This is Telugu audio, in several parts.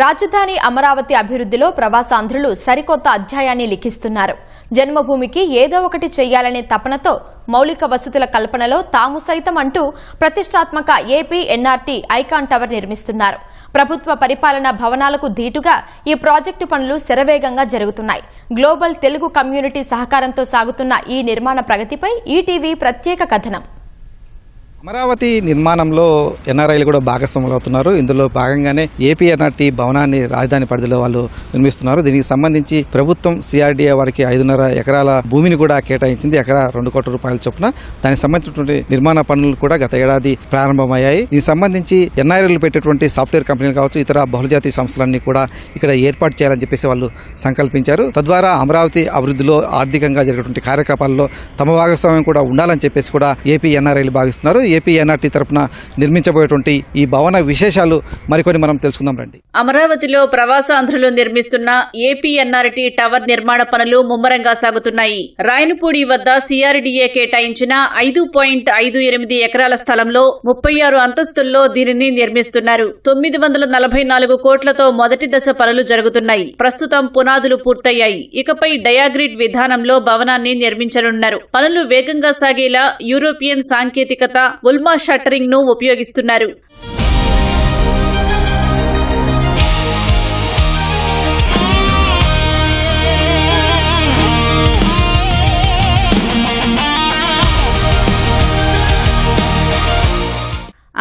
రాజధాని అమరావతి అభివృద్ధిలో ప్రవాసాంధ్రులు సరికొత్త అధ్యాయాన్ని లిఖిస్తున్నారు. జన్మభూమికి ఏదో ఒకటి చేయాలనే తపనతో మౌలిక వసతుల కల్పనలో తాము సైతం అంటూ ప్రతిష్టాత్మక ఏపీ ఎన్ఆర్టీ ఐకాన్ టవర్ నిర్మిస్తున్నారు. ప్రభుత్వ పరిపాలనా భవనాలకు ధీటుగా ఈ ప్రాజెక్టు పనులు శరవేగంగా జరుగుతున్నాయి. గ్లోబల్ తెలుగు కమ్యూనిటీ సహకారంతో సాగుతున్న ఈ నిర్మాణ ప్రగతిపై ఈటీవీ ప్రత్యేక కథనం. అమరావతి నిర్మాణంలో ఎన్ఆర్ఐలు కూడా భాగస్వాములు అవుతున్నారు. ఇందులో భాగంగానే ఏపీ ఎన్ఆర్టీ భవనాన్ని రాజధాని పరిధిలో వాళ్ళు నిర్మిస్తున్నారు. దీనికి సంబంధించి ప్రభుత్వం సిఆర్డీఏ వారికి 5.5 ఎకరాల భూమిని కూడా కేటాయించింది. ఎకరా 2 కోట్ల రూపాయల చొప్పున. దానికి సంబంధించినటువంటి నిర్మాణ పనులు కూడా గత ఏడాది ప్రారంభమయ్యాయి. దీనికి సంబంధించి ఎన్ఆర్ఐలు పెట్టేటువంటి సాఫ్ట్వేర్ కంపెనీలు కావచ్చు, ఇతర బహుళజాతి సంస్థలన్నీ కూడా ఇక్కడ ఏర్పాటు చేయాలని చెప్పేసి వాళ్ళు సంకల్పించారు. తద్వారా అమరావతి అభివృద్ధిలో ఆర్థికంగా జరిగేటువంటి కార్యకలాపాల్లో తమ భాగస్వామ్యం కూడా ఉండాలని చెప్పేసి కూడా ఏపీ ఎన్ఆర్ఐలు భావిస్తున్నారు. ఏపీ ఎన్ఆర్టీ తరపున నిర్మించబోయేటువంటి ఈ భవన విశేషాలు మరికొన్ని మనం తెలుసుకుందాం రండి. అమరావతిలో ప్రవాసాంధ్రులు నిర్మిస్తున్న ఏపీ ఎన్ఆర్టీ టవర్ నిర్మాణ పనులు ముమ్మరంగా సాగుతున్నాయి. రాయనపూడి వద్ద సిఆర్డీఏ కేటాయించిన 5.58 ఎకరాల స్థలంలో 36 అంతస్తుల్లో దీనిని నిర్మిస్తున్నారు. 944 కోట్లతో మొదటి దశ పనులు జరుగుతున్నాయి. ప్రస్తుతం పునాదులు పూర్తయ్యాయి. ఇకపై డయాగ్రిడ్ విధానంలో భవనాన్ని నిర్మించనున్నారు. పనులు వేగంగా సాగేలా యూరోపియన్ సాంకేతికత ఉల్మా షట్టరింగ్ ను ఉపయోగిస్తున్నారు.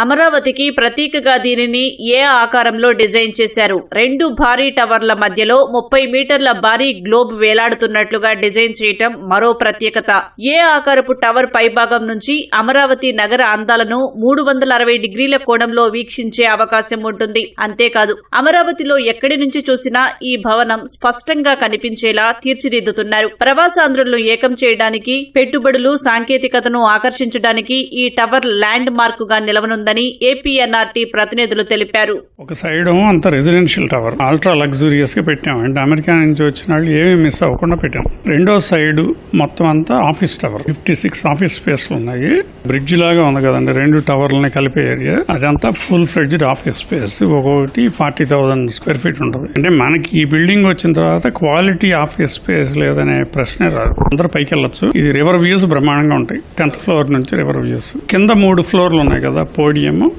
అమరావతికి ప్రతీకగా దీనిని ఏ ఆకారంలో డిజైన్ చేశారు. 2 భారీ టవర్ల మధ్యలో 30 మీటర్ల భారీ గ్లోబ్ వేలాడుతున్నట్లుగా డిజైన్ చేయటం మరో ప్రత్యేకత. ఏ ఆకారపు టవర్ పైభాగం నుంచి అమరావతి నగర అందాలను 360 డిగ్రీల కోణంలో వీక్షించే అవకాశం ఉంటుంది. అంతేకాదు, అమరావతిలో ఎక్కడి నుంచి చూసినా ఈ భవనం స్పష్టంగా కనిపించేలా తీర్చిదిద్దుతున్నారు. ప్రవాసాంధ్రులను ఏకం చేయడానికి, పెట్టుబడులు, సాంకేతికతను ఆకర్షించడానికి ఈ టవర్ ల్యాండ్ మార్క్ గా నిలవనుంది ఏపీ ఎన్ఆర్టీ ప్రతినిధులు తెలిపారు. ఒక సైడ్ అంత రెసిడెన్షియల్ టవర్ అల్ట్రా లగ్జూరియస్ గా పెట్టాం. అంటే అమెరికా నుంచి వచ్చిన వాళ్ళు ఏమీ మిస్ అవ్వకుండా పెట్టాం. రెండో సైడ్ మొత్తం అంతా ఆఫీస్ టవర్. 56 ఆఫీస్ స్పేస్ ఉన్నాయి. బ్రిడ్జ్ లాగా ఉంది కదండి, 2 టవర్లని కలిపే ఏరియా. అదంతా ఫుల్ ఫ్లెడ్జ్డ్ ఆఫీస్ స్పేస్. ఒక్కొక్కటి 40,000 స్క్వేర్ ఫీట్ ఉంటుంది. అంటే మనకి ఈ బిల్డింగ్ వచ్చిన తర్వాత క్వాలిటీ ఆఫీస్ స్పేస్ లేదనే ప్రశ్నే రాదు. అందరూ పైకి వెళ్ళొచ్చు. ఇది రివర్ వ్యూస్ బ్రహ్మాండంగా ఉంటాయి. 10th ఫ్లోర్ నుంచి రివర్ వ్యూస్. కింద 3 ఫ్లోర్లు ఉన్నాయి కదా.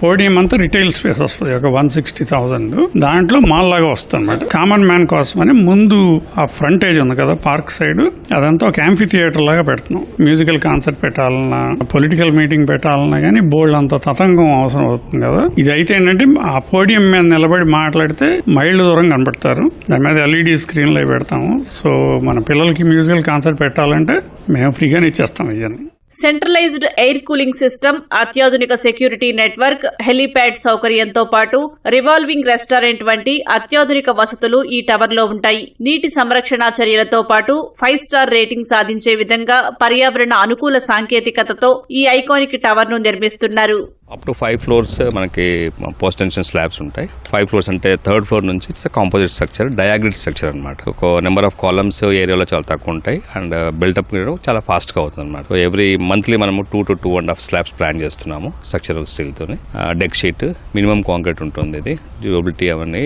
పోడియం అంతా రిటైల్ స్పేస్ వస్తుంది. ఒక 160,000. దాంట్లో మాల్ లాగా వస్తుంది అనమాట. కామన్ మ్యాన్ కోసం అని ముందు ఆ ఫ్రంటేజ్ ఉంది కదా పార్క్ సైడ్, అదంతా ఒక యాంఫీ థియేటర్ లాగా పెడుతున్నాం. మ్యూజికల్ కాన్సర్ట్ పెట్టాలన్నా, పొలిటికల్ మీటింగ్ పెట్టాలన్నా కానీ బోల్డ్ అంత తతంగం అవసరం అవుతుంది కదా. ఇది అయితే ఏంటంటే ఆ పోడియం మీద నిలబడి మాట్లాడితే మైళ్ళు దూరం కనబడతారు. దాని మీద LED స్క్రీన్లు అవి పెడతాము. సో మన పిల్లలకి మ్యూజికల్ కాన్సర్ట్ పెట్టాలంటే మేము ఫ్రీగానే ఇచ్చేస్తాం ఇవన్నీ. సెంట్రలైజ్డ్ ఎయిర్ కూలింగ్ సిస్టమ్, అత్యాధునిక సెక్యూరిటీ నెట్వర్క్, హెలీప్యాడ్ సౌకర్యంతో పాటు రివాల్వింగ్ రెస్టారెంట్ వంటి అత్యాధునిక వసతులు ఈ టవర్లో ఉంటాయి. నీటి సంరక్షణ చర్యలతో పాటు 5 స్టార్ రేటింగ్ సాధించే విధంగా పర్యావరణ అనుకూల సాంకేతికతతో ఈ ఐకానిక్ టవర్ ను నిర్మిస్తున్నారు. అప్ టు 5 ఫ్లోర్స్ మనకి పోస్ట్ టెన్షన్ స్లాబ్స్ ఉంటాయి. 5 ఫ్లోర్స్ అంటే 3rd ఫ్లోర్ నుంచి it's composite structure, diagrid structure అనమాట. ఒక నెంబర్ ఆఫ్ కాలమ్స్ ఏరియాలో చాలా తక్కువ ఉంటాయి అండ్ బిల్డప్ చాలా ఫాస్ట్ గా అవుతుంది అనమాట. ఎవ్రీ మంత్లీ మనము 2 to 2.5 స్లాబ్స్ ప్లాన్ చేస్తున్నాము స్ట్రక్చరల్ స్టీల్ తోని. డెక్ షీట్, మినిమం కాంక్రీట్ ఉంటుంది. ఇది డ్యూరబిలిటీ అవన్నీ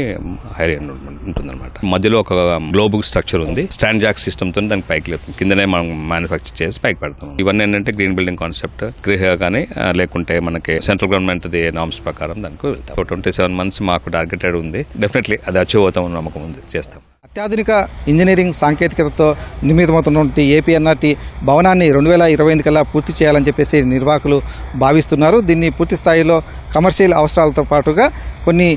హై ఉంటుంది అనమాట. మధ్యలో ఒక గ్లోబ్ స్ట్రక్చర్ ఉంది. స్టాండ్ జాక్ సిస్టమ్ తో దానికి పైకి లేపుతుంది. కిందనే మనం మ్యానుఫ్యాక్చర్ చేసి పైకి పెడతాం. ఇవన్నీ ఏంటంటే గ్రీన్ బిల్డింగ్ కాన్సెప్ట్ గృహ కానీ లేకుంటే మనకి సెంట్రల్ గవర్నమెంట్ నామ్స్ ప్రకారం దానికి వెళ్తాం. 27 months మాకు టార్గెటెడ్ ఉంది. డెఫినెట్లీ అది అచీవ్ అవుతామని నమ్మకం ఉంది. చేస్తాం. అత్యాధునిక ఇంజనీరింగ్ సాంకేతికతతో నిర్మితమవుతున్నటువంటి ఏపీ ఎన్ఆర్టీ భవనాన్ని 2028 కల్లా పూర్తి చేయాలని చెప్పేసి నిర్వాహకులు భావిస్తున్నారు. దీన్ని పూర్తి స్థాయిలో కమర్షియల్ అవసరాలతో పాటుగా కొన్ని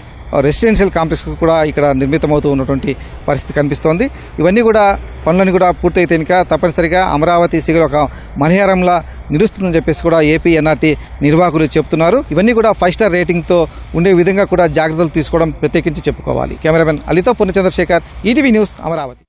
రెసిడెన్షియల్ కాంప్లెక్స్ కూడా ఇక్కడ నిర్మితమవుతూ ఉన్నటువంటి పరిస్థితి కనిపిస్తోంది. ఇవన్నీ కూడా పనులన్నీ కూడా పూర్తయితే కనుక తప్పనిసరిగా అమరావతి సిగల్ ఒక మణిహారంలా నిలుస్తుందని చెప్పేసి కూడా ఏపీ ఎన్ఆర్టీ నిర్వాహకులు చెబుతున్నారు. ఇవన్నీ కూడా 5 స్టార్ రేటింగ్తో ఉండే విధంగా కూడా జాగ్రత్తలు తీసుకోవడం ప్రత్యేకించి చెప్పుకోవాలి. కెమెరామెన్ అలీతో పూర్ణచంద్రశేఖర్, ఈటీవీ న్యూస్, అమరావతి.